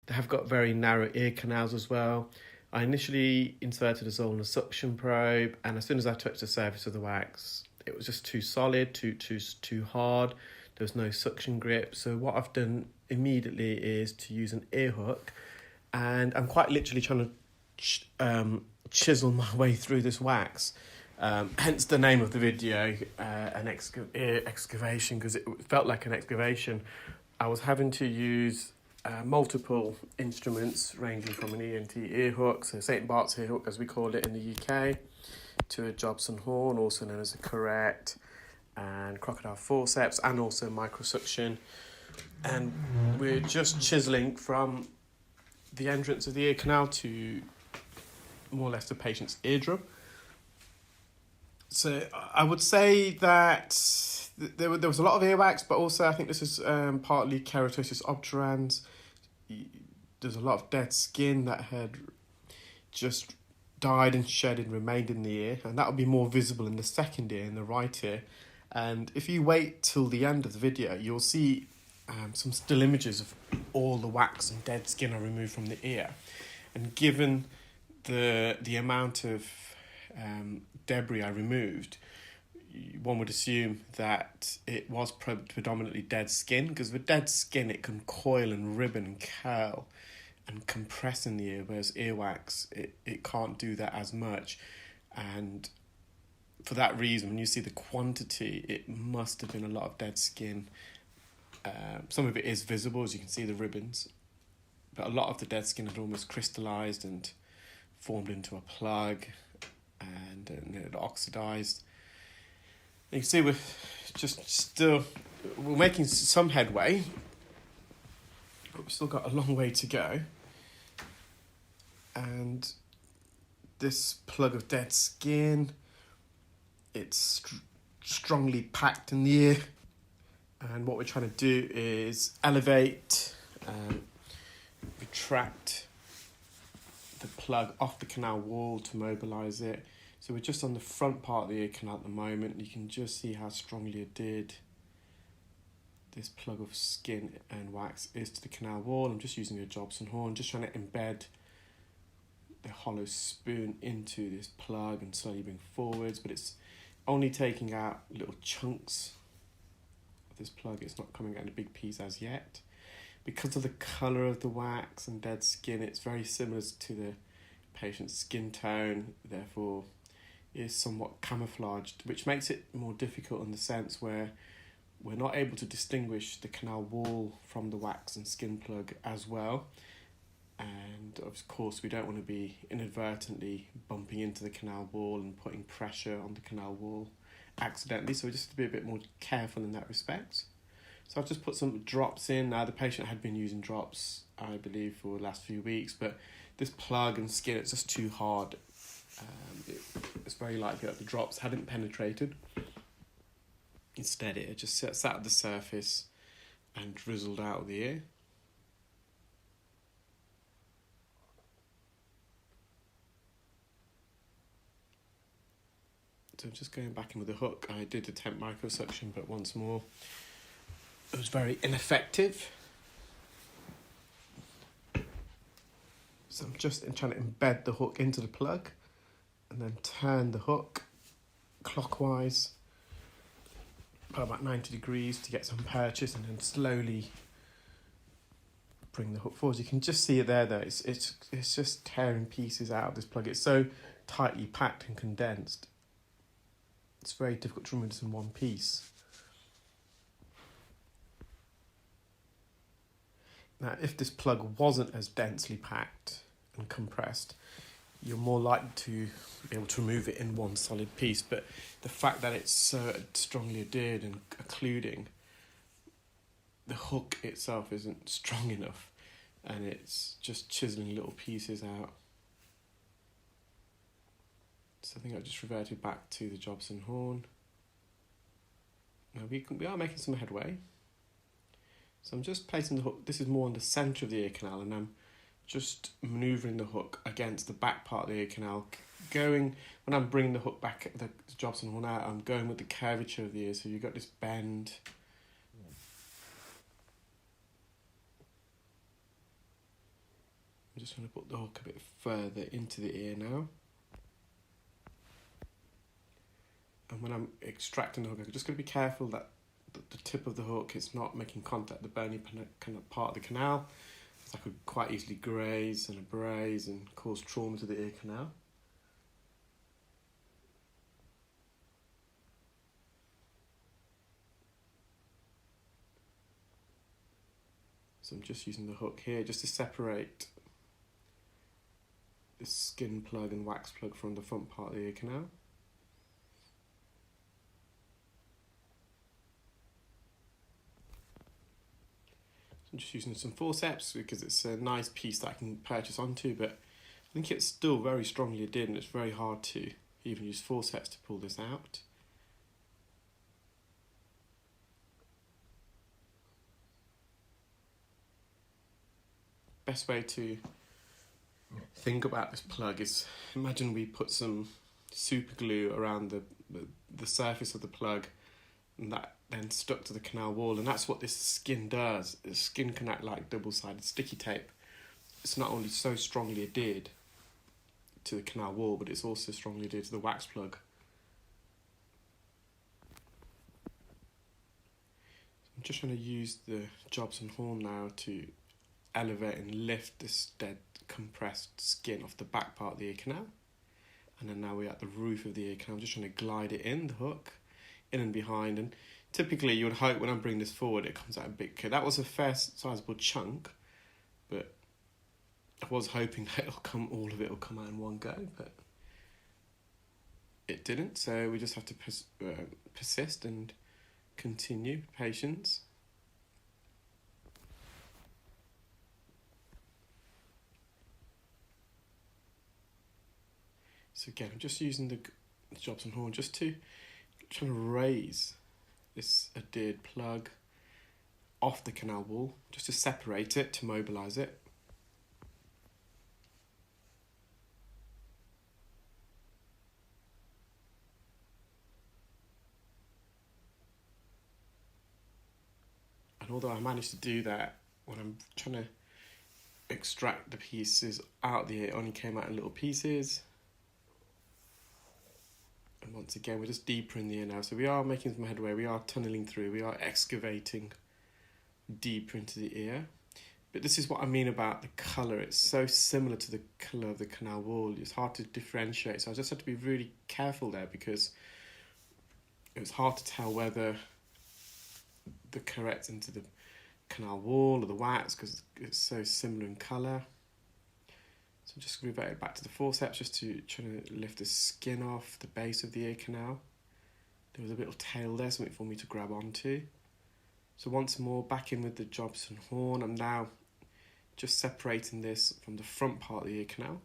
They have got very narrow ear canals as well. I initially inserted a Zollner suction probe, and as soon as I touched the surface of the wax, it was just too solid, too hard. There was no suction grip. So what I've done immediately is to use an ear hook, and I'm quite literally trying to chisel my way through this wax. Hence the name of the video, an ear excavation, because it felt like an excavation. I was having to use multiple instruments ranging from an ENT ear hook, so St. Bart's ear hook as we call it in the UK, to a Jobson horn, also known as a curette, and crocodile forceps, and also microsuction. And we're just chiselling from the entrance of the ear canal to more or less the patient's eardrum. So I would say that there was a lot of earwax, but also I think this is partly keratosis obturans. There's a lot of dead skin that had just died and shed and remained in the ear, and that will be more visible in the second ear, in the right ear. And if you wait till the end of the video, you'll see some still images of all the wax and dead skin I removed from the ear. And given the amount of debris I removed, one would assume that it was predominantly dead skin, because with dead skin it can coil and ribbon and curl and compress in the ear, whereas earwax, it can't do that as much. And for that reason, when you see the quantity, it must have been a lot of dead skin. Some of it is visible, as you can see the ribbons, but a lot of the dead skin had almost crystallized and formed into a plug, and it oxidized. You can see we're making some headway, but we've still got a long way to go. And this plug of dead skin, it's strongly packed in the ear, and what we're trying to do is elevate, retract the plug off the canal wall to mobilise it. So we're just on the front part of the ear canal at the moment. You can just see how strongly adhered this plug of skin and wax is to the canal wall. I'm just using a Jobson horn, just trying to embed the hollow spoon into this plug and slowly bring forwards, but it's only taking out little chunks of this plug. It's not coming out in a big piece as yet. Because of the colour of the wax and dead skin, it's very similar to the patient's skin tone, therefore is somewhat camouflaged, which makes it more difficult in the sense where we're not able to distinguish the canal wall from the wax and skin plug as well. And of course we don't want to be inadvertently bumping into the canal wall and putting pressure on the canal wall accidentally, so we just have to be a bit more careful in that respect. So I've just put some drops in. Now the patient had been using drops, I believe, for the last few weeks, but this plug and skin, it's just too hard. It's very likely that the drops hadn't penetrated. Instead, it just sat at the surface and drizzled out of the ear. So just going back in with the hook, I did attempt microsuction, but once more, it was very ineffective. So I'm just trying to embed the hook into the plug and then turn the hook clockwise by about 90 degrees to get some purchase, and then slowly bring the hook forward. You can just see it there though, it's just tearing pieces out of this plug. It's so tightly packed and condensed. It's very difficult to remove this in one piece. Now, if this plug wasn't as densely packed and compressed, you're more likely to be able to remove it in one solid piece. But the fact that it's so strongly adhered and occluding, the hook itself isn't strong enough, and it's just chiseling little pieces out. So I think I just reverted back to the Jobson horn. Now we are making some headway. So I'm just placing the hook, this is more on the centre of the ear canal, and I'm just manoeuvring the hook against the back part of the ear canal. When I'm bringing the hook back, the Jobson horn out, I'm going with the curvature of the ear, so you've got this bend. I'm just going to put the hook a bit further into the ear now. And when I'm extracting the hook, I'm just going to be careful that the tip of the hook is not making contact with the bony part of the canal. So I could quite easily graze and abrase and cause trauma to the ear canal. So I'm just using the hook here just to separate the skin plug and wax plug from the front part of the ear canal. I'm just using some forceps because it's a nice piece that I can purchase onto, but I think it's still very strongly adhered and it's very hard to even use forceps to pull this out. Best way to think about this plug is, imagine we put some super glue around the surface of the plug, and that then stuck to the canal wall, and that's what this skin does. The skin can act like double-sided sticky tape. It's not only so strongly adhered to the canal wall, but it's also strongly adhered to the wax plug. I'm just trying to use the Jobson horn now to elevate and lift this dead compressed skin off the back part of the ear canal. And then now we're at the roof of the ear canal. I'm just trying to glide it in, the hook, in and behind, and typically you would hope when I bring this forward it comes out a bit clear. That was a fair sizable chunk, but I was hoping that all of it will come out in one go, but it didn't, so we just have to persist and continue, patience. So again, I'm just using the Jobson horn just to trying to raise this adhered plug off the canal wall, just to separate it, to mobilise it. And although I managed to do that, when I'm trying to extract the pieces out of the ear, it only came out in little pieces. And once again, we're just deeper in the ear now. So we are making some headway, we are tunnelling through, we are excavating deeper into the ear. But this is what I mean about the colour. It's so similar to the colour of the canal wall. It's hard to differentiate. So I just had to be really careful there because it was hard to tell whether the correct's into the canal wall or the wax because it's so similar in colour. So I'm just reverted back to the forceps just to try to lift the skin off the base of the ear canal. There was a little tail there, something for me to grab onto. So once more, back in with the Jobson horn. I'm now just separating this from the front part of the ear canal.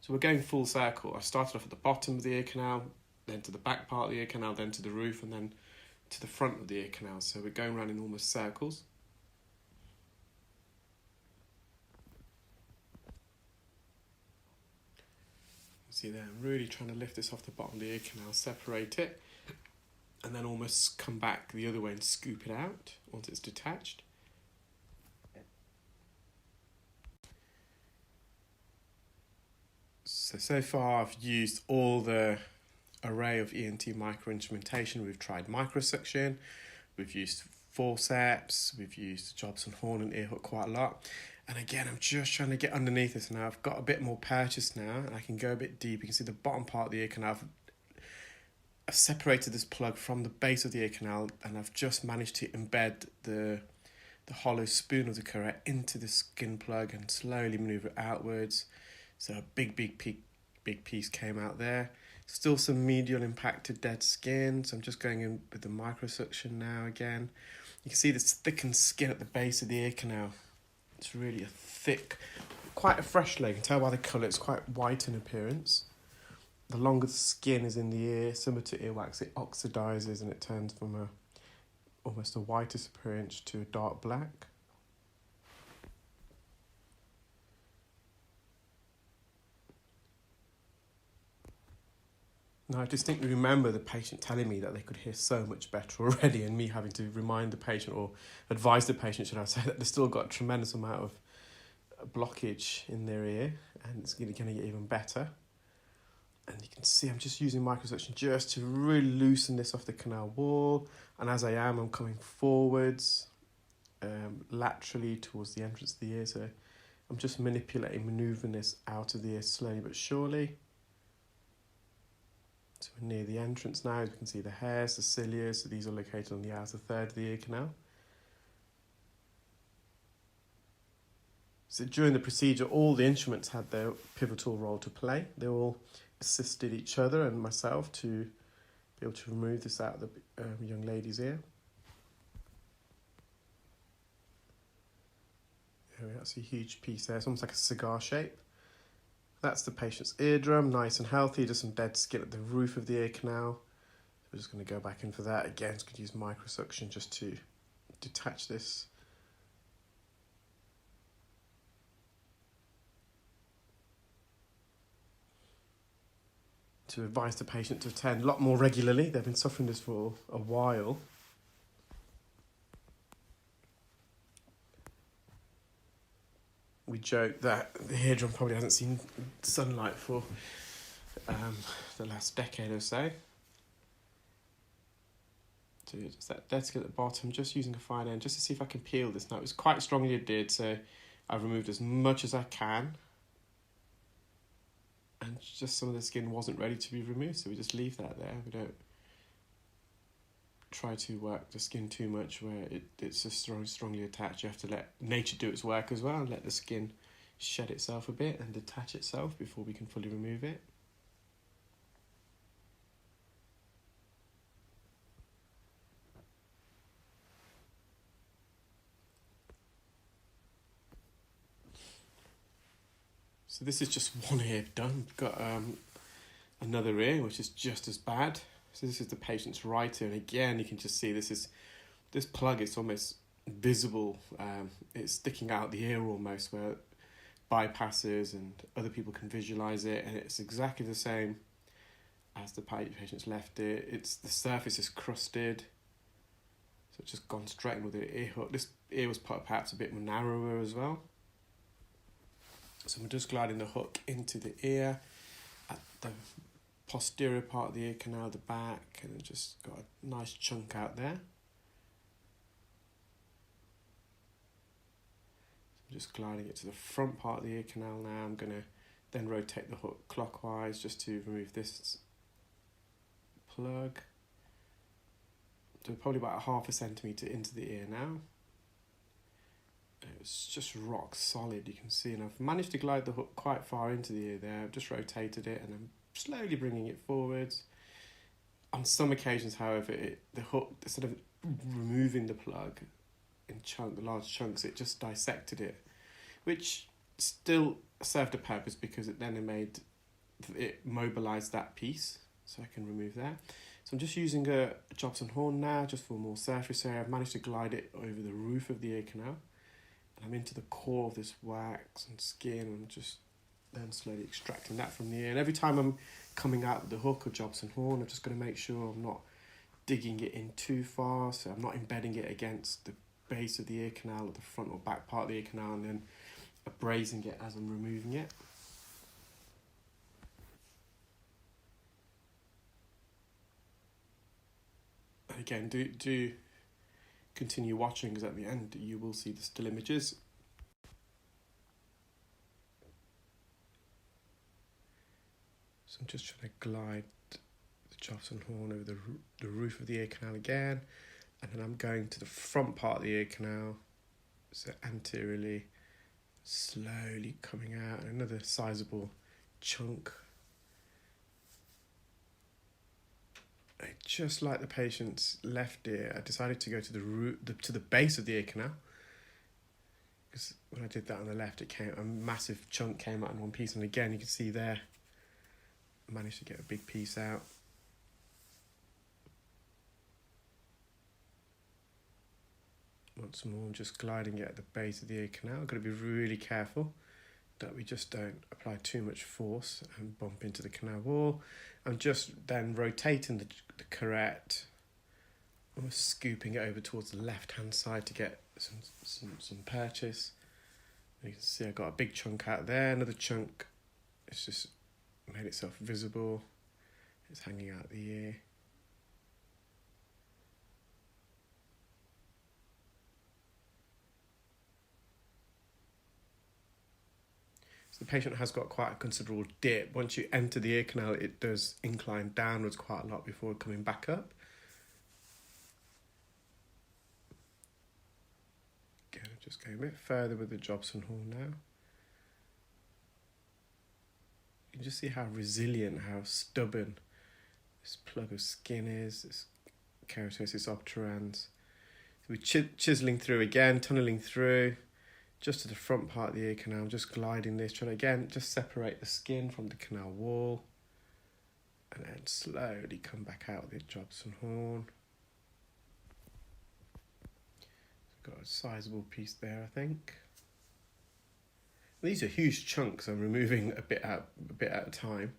So we're going full circle. I started off at the bottom of the ear canal, then to the back part of the ear canal, then to the roof, and then to the front of the ear canal. So we're going around in almost circles. See there, I'm really trying to lift this off the bottom of the ear canal, separate it, and then almost come back the other way and scoop it out once it's detached. So far I've used all the array of ENT micro-instrumentation. We've tried microsuction, we've used forceps, we've used Jobson horn and ear hook quite a lot. And again, I'm just trying to get underneath this now. I've got a bit more purchase now, and I can go a bit deep. You can see the bottom part of the ear canal. I've separated this plug from the base of the ear canal, and I've just managed to embed the hollow spoon of the current into the skin plug and slowly manoeuvre it outwards. So a big piece came out there. Still some medial impacted dead skin, so I'm just going in with the microsuction now again. You can see this thickened skin at the base of the ear canal. It's really a thick, quite a fresh layer. You can tell by the colour, it's quite white in appearance. The longer the skin is in the ear, similar to earwax, it oxidizes and it turns from almost a whitish appearance to a dark black. Now, I distinctly remember the patient telling me that they could hear so much better already, and me having to remind the patient, or advise the patient, should I say, that they've still got a tremendous amount a blockage in their ear, and it's going to get even better. And you can see I'm just using microsuction just to really loosen this off the canal wall. And as I am, I'm coming forwards, laterally towards the entrance of the ear. So I'm just manipulating, maneuvering this out of the ear slowly but surely. So we're near the entrance now. As you can see the hairs, the cilia, so these are located on the outer third of the ear canal. So during the procedure, all the instruments had their pivotal role to play. They all assisted each other and myself to be able to remove this out of the young lady's ear. There we are, see a huge piece there. It's almost like a cigar shape. That's the patient's eardrum, nice and healthy. Just some dead skin at the roof of the ear canal. We're just going to go back in for that. Again, just going to use microsuction just to detach this. To advise the patient to attend a lot more regularly. They've been suffering this for a while. We joke that the eardrum probably hasn't seen sunlight for the last decade or so. So just that dead skin at the bottom, just using a fine end just to see if I can peel this. Now it was quite strongly adhered, so I've removed as much as I can. And just some of the skin wasn't ready to be removed, so we just leave that there. We don't try to work the skin too much where it's just strongly attached. You have to let nature do its work as well and let the skin shed itself a bit and detach itself before we can fully remove it. So this is just one ear done. We've got another ear which is just as bad. So this is the patient's right ear, and again you can just see this plug is almost visible. It's sticking out the ear almost, where it bypasses and other people can visualize it, and it's exactly the same as the patient's left ear. The surface is crusted, so it's just gone straight in with the ear hook. This ear was perhaps a bit more narrower as well. So we're just gliding the hook into the ear at the posterior part of the ear canal, the back, and then just got a nice chunk out there. So I'm just gliding it to the front part of the ear canal now. I'm going to then rotate the hook clockwise just to remove this plug. So probably about 1/2 centimetre into the ear now. It's just rock solid, you can see, and I've managed to glide the hook quite far into the ear there. I've just rotated it and I'm slowly bringing it forwards. On some occasions, however, the hook, instead of removing the plug in large chunks, it just dissected it, which still served a purpose because it then made it mobilise that piece, so I can remove that. So I'm just using a Jobson horn now, just for more surface area. I've managed to glide it over the roof of the ear canal. I'm into the core of this wax and skin, and I'm just then slowly extracting that from the ear. And every time I'm coming out with the hook or Jobson horn, I'm just going to make sure I'm not digging it in too far, so I'm not embedding it against the base of the ear canal or the front or back part of the ear canal and then abrasing it as I'm removing it. And again, do continue watching, because at the end you will see the still images. So I'm just trying to glide the Jobson horn over the roof of the ear canal again, and then I'm going to the front part of the ear canal, so anteriorly, slowly coming out, and another sizable chunk. Just like the patient's left ear, I decided to go to the base of the ear canal, because when I did that on the left, a massive chunk came out in one piece, and again you can see there, I managed to get a big piece out. Once more, I'm just gliding it at the base of the ear canal. I've got to be really careful that we just don't apply too much force and bump into the canal wall. I'm just then rotating the curette, almost scooping it over towards the left-hand side to get some purchase. You can see I got a big chunk out there, another chunk, it's just made itself visible. It's hanging out the ear. So the patient has got quite a considerable dip. Once you enter the ear canal, it does incline downwards quite a lot before coming back up. Again, just going a bit further with the Jobson horn now. You can just see how resilient, how stubborn this plug of skin is, this keratosis obturans. So we're chiseling through again, tunneling through, just to the front part of the ear canal, just gliding this, trying to again just separate the skin from the canal wall, and then slowly come back out with the Jobson horn. So got a sizable piece there, I think. These are huge chunks. I'm removing a bit at a time.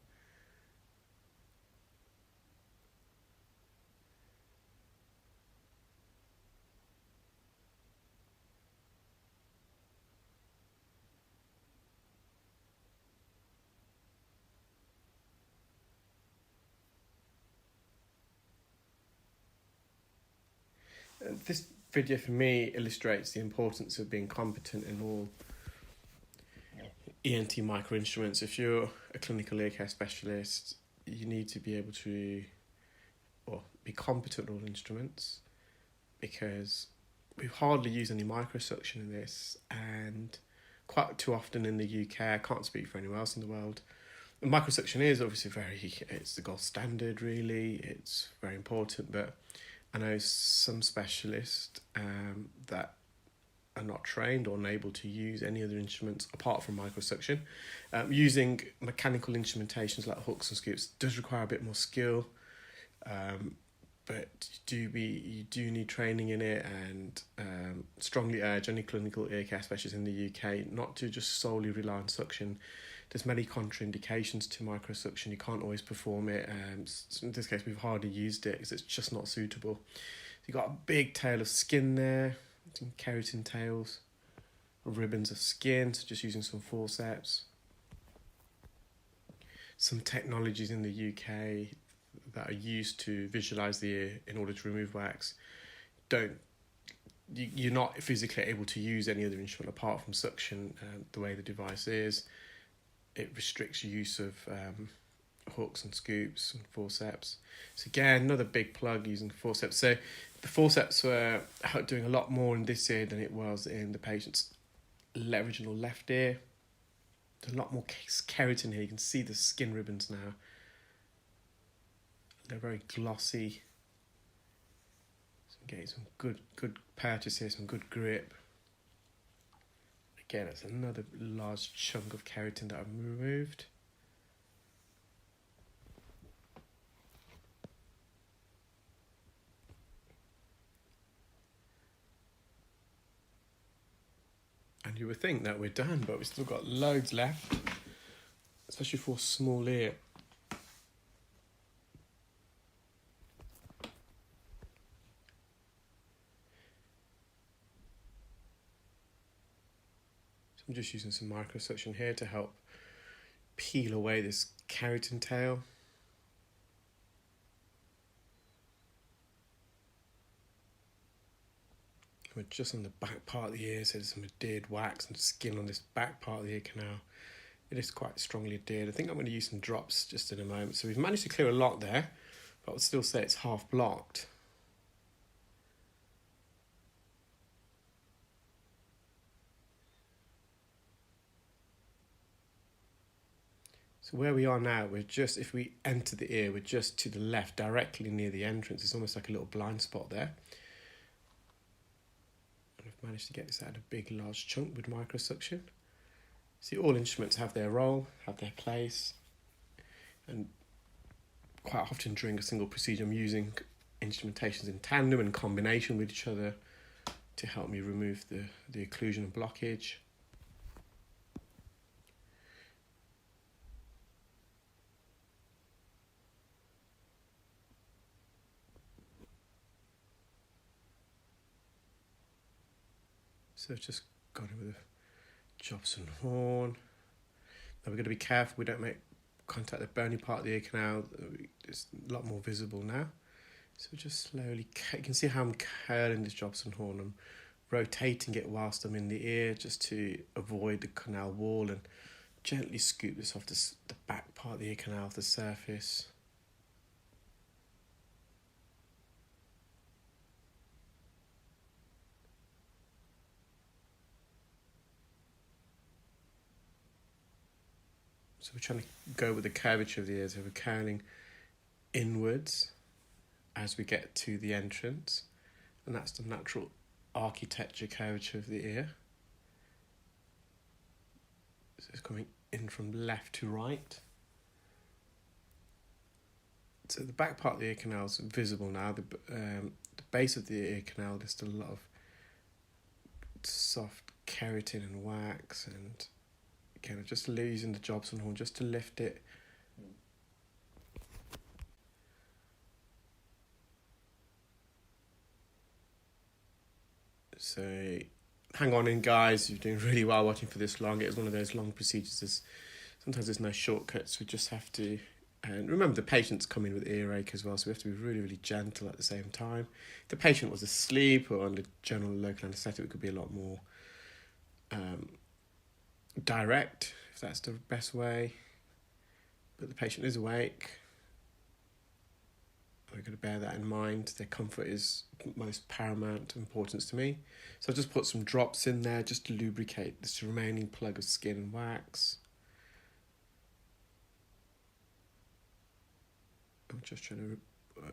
This video for me illustrates the importance of being competent in all ENT micro instruments. If you're a clinical ear care specialist, you need to be able to, or be competent in all instruments, because we hardly use any microsuction in this, and quite too often in the UK, I can't speak for anywhere else in the world, microsuction is obviously it's the gold standard really, it's very important, but I know some specialists that are not trained or unable to use any other instruments apart from microsuction. Using mechanical instrumentations like hooks and scoops does require a bit more skill, but you do need training in it, and strongly urge any clinical ear care specialists in the UK not to just solely rely on suction. There's many contraindications to microsuction. You can't always perform it. So in this case, we've hardly used it because it's just not suitable. So you've got a big tail of skin there, some keratin tails, ribbons of skin, so just using some forceps. Some technologies in the UK that are used to visualize the ear in order to remove wax. You're not physically able to use any other instrument apart from suction. The way the device is, it restricts use of hooks and scoops and forceps. So again, another big plug using forceps. So the forceps were doing a lot more in this ear than it was in the patient's original left ear. There's a lot more keratin here. You can see the skin ribbons now. They're very glossy. So I'm getting some good purchase here, some good grip. Again, it's another large chunk of keratin that I've removed. And you would think that we're done, but we've still got loads left, especially for a small ear. I'm just using some microsuction here to help peel away this keratin tail. We're just on the back part of the ear, so there's some adhered wax and skin on this back part of the ear canal. It is quite strongly adhered. I think I'm going to use some drops just in a moment. So we've managed to clear a lot there, but I would still say it's half blocked. So where we are now, if we enter the ear, we're just to the left, directly near the entrance. It's almost like a little blind spot there. And I've managed to get this out of a big, large chunk with microsuction. See, all instruments have their role, have their place. And quite often during a single procedure, I'm using instrumentations in tandem and combination with each other to help me remove the occlusion and blockage. So I've just gone in with a Jobson horn. Now we're going to be careful we don't make contact with the bony part of the ear canal. It's a lot more visible now. So just slowly, you can see how I'm curling this Jobson horn. I'm rotating it whilst I'm in the ear just to avoid the canal wall, and gently scoop this off the back part of the ear canal off the surface. So we're trying to go with the curvature of the ear, so we're curling inwards as we get to the entrance, and that's the natural architecture curvature of the ear. So it's coming in from left to right. So the back part of the ear canal is visible now. The base of the ear canal, there's still a lot of soft keratin and wax, and again, I'm just using the Jobson horn just to lift it. So hang on in, guys, you're doing really well watching for this long. It is one of those long procedures. Sometimes there's no shortcuts. We just have to, and remember the patient's coming with earache as well, so we have to be really, really gentle at the same time. If the patient was asleep or under general local anaesthetic, it could be a lot more direct, if that's the best way. But the patient is awake. We're going to bear that in mind. Their comfort is most paramount importance to me. So I've just put some drops in there just to lubricate this remaining plug of skin and wax. I'm just trying to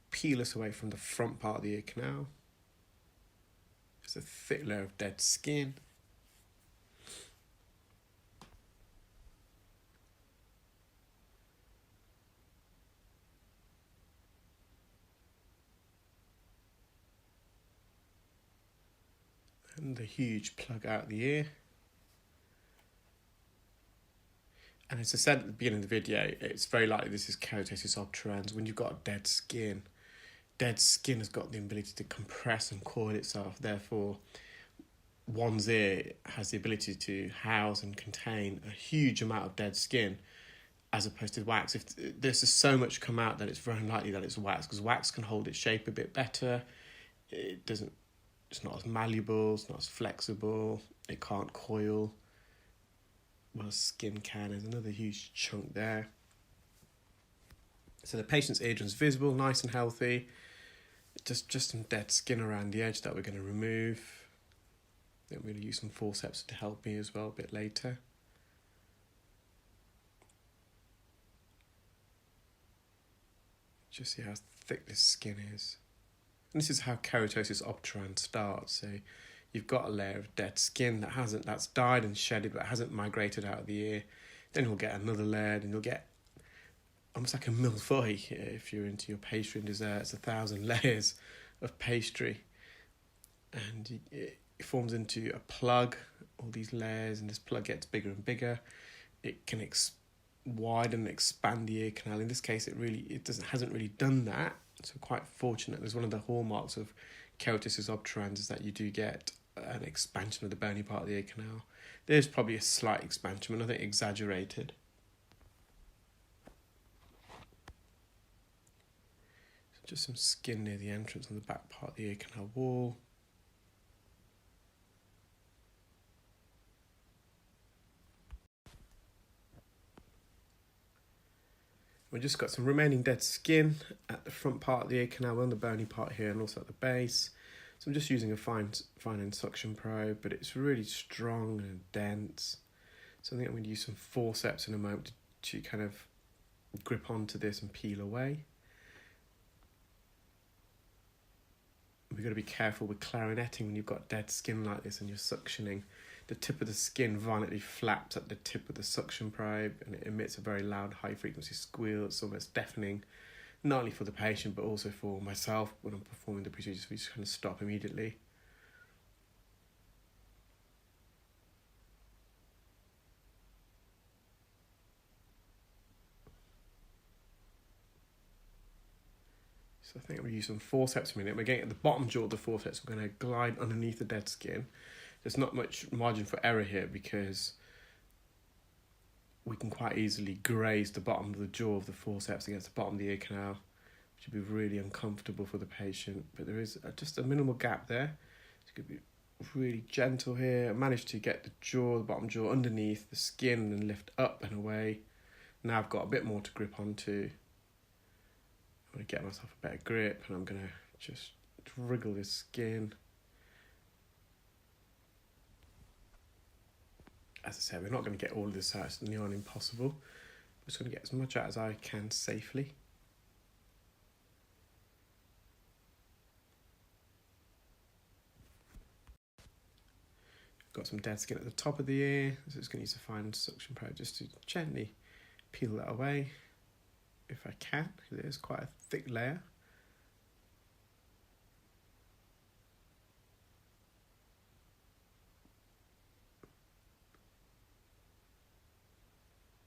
peel us away from the front part of the ear canal. It's a thick layer of dead skin. And the huge plug out the ear. And as I said at the beginning of the video, it's very likely this is keratosis obturans. When you've got dead skin has got the ability to compress and coil itself. Therefore, one's ear has the ability to house and contain a huge amount of dead skin, as opposed to wax. If there's just so much come out, that it's very unlikely that it's wax, because wax can hold its shape a bit better. It's not as malleable, it's not as flexible, it can't coil. Well, skin can. There's another huge chunk there. So the patient's eardrum's visible, nice and healthy. Just some dead skin around the edge that we're going to remove. Then we're going to use some forceps to help me as well a bit later. Just see how thick this skin is. And this is how keratosis obturans starts. So you've got a layer of dead skin that's died and shedded but hasn't migrated out of the ear. Then you'll get another layer, and you'll get almost like a millefeuille if you're into your pastry and desserts, 1,000 layers of pastry. And it forms into a plug, all these layers, and this plug gets bigger and bigger. It can widen and expand the ear canal. In this case, hasn't really done that. So quite fortunate. There's one of the hallmarks of keratosis obturans is that you do get an expansion of the bony part of the ear canal. There's probably a slight expansion, but nothing exaggerated. So just some skin near the entrance on the back part of the ear canal wall. We've just got some remaining dead skin at the front part of the ear canal, on the bony part here, and also at the base. So I'm just using a fine-end suction probe, but it's really strong and dense. So I think I'm going to use some forceps in a moment to kind of grip onto this and peel away. We've got to be careful with clarinetting when you've got dead skin like this and you're suctioning. The tip of the skin violently flaps at the tip of the suction probe, and it emits a very loud, high-frequency squeal. It's almost deafening, not only for the patient, but also for myself when I'm performing the procedure, so we just kind of stop immediately. So I think I'm going to use some forceps a minute. We're getting at the bottom jaw of the forceps. We're going to glide underneath the dead skin. There's not much margin for error here because we can quite easily graze the bottom of the jaw of the forceps against the bottom of the ear canal, which would be really uncomfortable for the patient. But there is just a minimal gap there. It's going to be really gentle here. I managed to get the jaw, the bottom jaw underneath the skin and lift up and away. Now I've got a bit more to grip onto. I'm going to get myself a better grip and I'm going to just wriggle this skin. As I said, we're not going to get all of this out, it's nearly impossible. I'm just going to get as much out as I can safely. Got some dead skin at the top of the ear, so it's going to use a fine suction probe just to gently peel that away, if I can. It is quite a thick layer.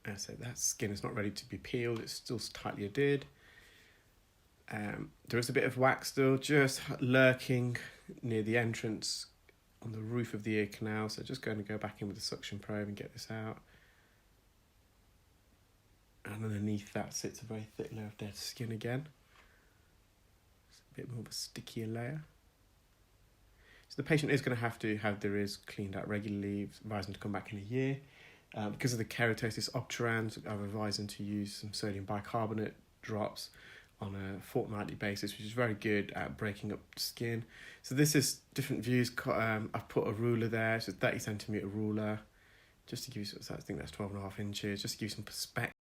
As I said, that skin is not ready to be peeled, it's still tightly adhered. There is a bit of wax still just lurking near the entrance on the roof of the ear canal, so just going to go back in with the suction probe and get this out. And underneath that sits a very thick layer of dead skin again. It's a bit more of a stickier layer. So the patient is going to have their ears cleaned out regularly, advise them to come back in a year. Because of the keratosis obturans, I've advised them to use some sodium bicarbonate drops on a fortnightly basis, which is very good at breaking up skin. So this is different views. I've put a ruler there, it's a 30cm ruler, just to give you, I think that's 12.5 inches, just to give you some perspective.